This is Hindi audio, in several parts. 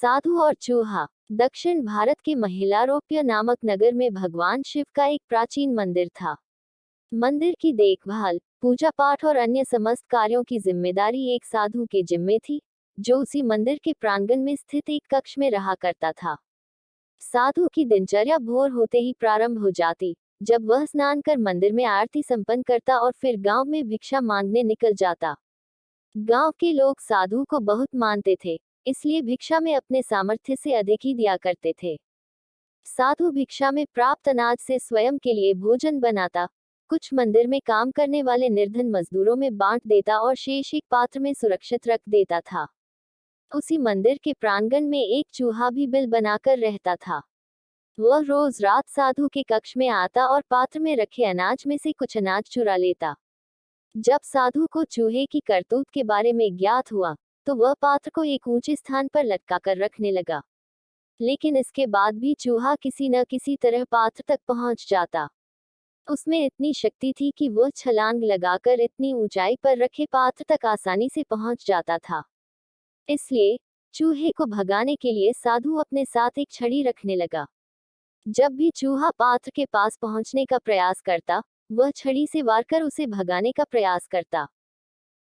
साधु और चूहा। दक्षिण भारत के महिलारोप्य नामक नगर में भगवान शिव का एक प्राचीन मंदिर था। मंदिर की देखभाल, पूजा पाठ और अन्य समस्त कार्यों की जिम्मेदारी एक साधु के जिम्मे थी, जो उसी मंदिर के प्रांगण में स्थित एक कक्ष में रहा करता था। साधु की दिनचर्या भोर होते ही प्रारंभ हो जाती, जब वह स्नान कर मंदिर में आरती संपन्न करता और फिर गांव में भिक्षा मांगने निकल जाता। गांव के लोग साधु को बहुत मानते थे, इसलिए भिक्षा में अपने सामर्थ्य से अधिक ही दिया करते थे। साधु भिक्षा में प्राप्त अनाज से स्वयं के लिए भोजन बनाता, कुछ मंदिर में काम करने वाले निर्धन मजदूरों में बांट देता और शेष एक पात्र में सुरक्षित रख देता था। उसी मंदिर के प्रांगण में एक चूहा भी बिल बनाकर रहता था। वह रोज रात साधु के कक्ष में आता और पात्र में रखे अनाज में से कुछ अनाज चुरा लेता। जब साधु को चूहे की करतूत के बारे में ज्ञात हुआ, तो वह पात्र को एक ऊंचे स्थान पर लटका कर रखने लगा। लेकिन इसके बाद भी चूहा किसी न किसी तरह पात्र तक पहुंच जाता। उसमें इतनी शक्ति थी कि वह छलांग लगाकर इतनी ऊंचाई पर रखे पात्र तक आसानी से पहुंच जाता था। इसलिए चूहे को भगाने के लिए साधु अपने साथ एक छड़ी रखने लगा। जब भी चूहा पात्र के पास पहुंचने का प्रयास करता, वह छड़ी से वार कर उसे भगाने का प्रयास करता।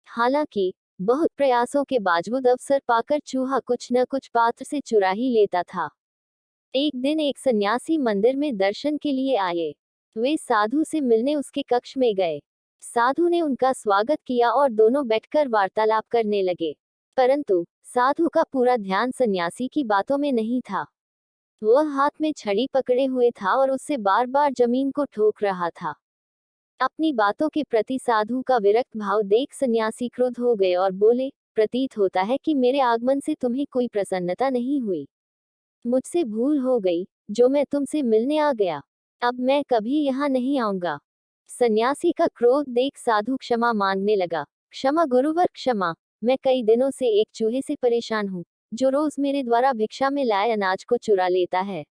हालांकि बहुत प्रयासों के बावजूद अवसर पाकर चूहा कुछ न कुछ पात्र से चुरा ही लेता था। एक दिन एक सन्यासी मंदिर में दर्शन के लिए आए। वे साधु से मिलने उसके कक्ष में गए। साधु ने उनका स्वागत किया और दोनों बैठकर वार्तालाप करने लगे। परंतु साधु का पूरा ध्यान सन्यासी की बातों में नहीं था। वह हाथ में छड़ी पकड़े हुए था और उससे बार बार जमीन को ठोक रहा था। अपनी बातों के प्रति साधु का विरक्त भाव देख सन्यासी क्रुद्ध हो गए और बोले, प्रतीत होता है कि मेरे आगमन से तुम्हें कोई प्रसन्नता नहीं हुई। मुझसे भूल हो गई, जो मैं तुमसे मिलने आ गया। अब मैं कभी यहाँ नहीं आऊंगा। सन्यासी का क्रोध देख साधु क्षमा मांगने लगा। क्षमा गुरुवर क्षमा, मैं कई दिनों से एक चूहे से परेशान हूँ, जो रोज मेरे द्वारा भिक्षा में लाए अनाज को चुरा लेता है।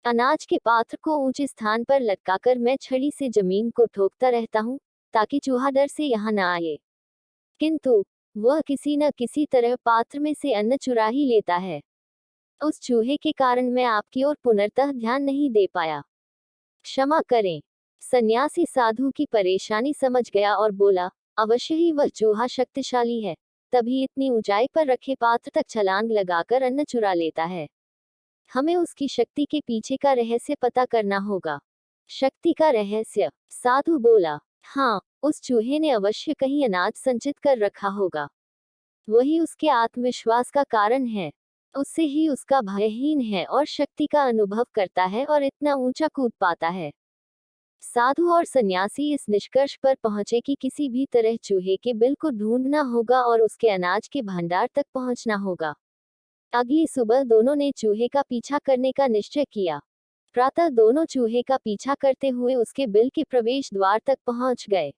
अनाज के पात्र को ऊंचे स्थान पर लटकाकर मैं छड़ी से जमीन को ठोकता रहता हूँ, ताकि चूहा डर से यहाँ न आए। किंतु वह किसी न किसी तरह पात्र में से अन्न चुरा ही लेता है। उस चूहे के कारण मैं आपकी ओर पुनर्तः ध्यान नहीं दे पाया। क्षमा करें। सन्यासी साधु की परेशानी समझ गया और बोला, अवश्य ही वह चूहा शक्तिशाली है, तभी इतनी ऊंचाई पर रखे पात्र तक छलांग लगाकर अन्न चुरा लेता है। हमें उसकी शक्ति के पीछे का रहस्य पता करना होगा। शक्ति का रहस्य? साधु बोला, हाँ, उस चूहे ने अवश्य कहीं अनाज संचित कर रखा होगा। वही उसके आत्मविश्वास का कारण है। उससे ही उसका भयहीन है और शक्ति का अनुभव करता है और इतना ऊंचा कूद पाता है। साधु और सन्यासी इस निष्कर्ष पर पहुंचे कि किसी भी तरह चूहे के बिल को ढूंढना होगा और उसके अनाज के भंडार तक पहुंचना होगा। अगली सुबह दोनों ने चूहे का पीछा करने का निश्चय किया। प्रातः दोनों चूहे का पीछा करते हुए उसके बिल के प्रवेश द्वार तक पहुंच गए।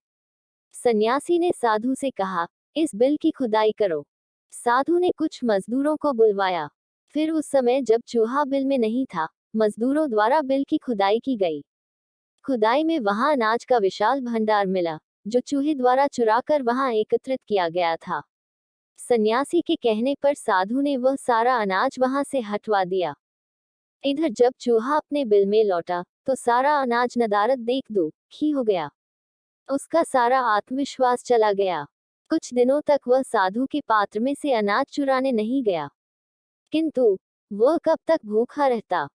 सन्यासी ने साधु से कहा, इस बिल की खुदाई करो। साधु ने कुछ मजदूरों को बुलवाया। फिर उस समय जब चूहा बिल में नहीं था, मजदूरों द्वारा बिल की खुदाई की गई। खुदाई में वहां अनाज का विशाल भंडार मिला, जो चूहे द्वारा चुराकर वहां एकत्रित किया गया था। सन्यासी के कहने पर साधु ने वह सारा अनाज वहां से हटवा दिया। इधर जब चूहा अपने बिल में लौटा, तो सारा अनाज नदारद देख दुखी हो गया। उसका सारा आत्मविश्वास चला गया। कुछ दिनों तक वह साधु के पात्र में से अनाज चुराने नहीं गया। किंतु वह कब तक भूखा रहता।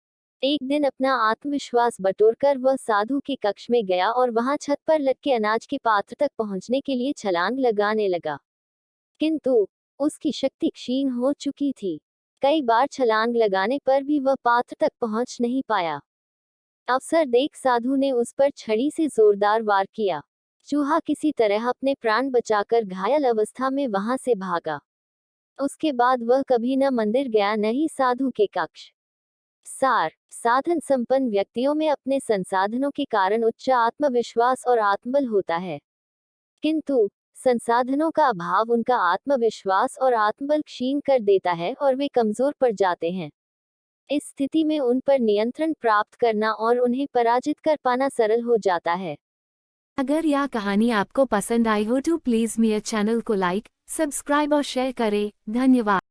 एक दिन अपना आत्मविश्वास बटोरकर वह साधु के कक्ष में गया और वहां छत पर लटके अनाज के पात्र तक पहुंचने के लिए छलांग लगाने लगा। किंतु उसकी शक्ति क्षीण हो चुकी थी। कई बार छलांग लगाने पर भी वह पात्र तक पहुंच नहीं पाया। अवसर देख साधु ने उस पर छड़ी से जोरदार वार किया। चूहा किसी तरह अपने प्राण बचाकर घायल अवस्था में वहां से भागा। उसके बाद वह कभी न मंदिर गया, न ही साधु के कक्ष। सार: साधन संपन्न व्यक्तियों में अपने संसाधनों के कारण उच्च आत्मविश्वास और आत्मबल होता है, किंतु संसाधनों का अभाव उनका आत्मविश्वास और आत्मबल क्षीण कर देता है और वे कमजोर पड़ जाते हैं। इस स्थिति में उन पर नियंत्रण प्राप्त करना और उन्हें पराजित कर पाना सरल हो जाता है। अगर यह कहानी आपको पसंद आई हो तो प्लीज मेरे चैनल को लाइक, सब्सक्राइब और शेयर करें। धन्यवाद।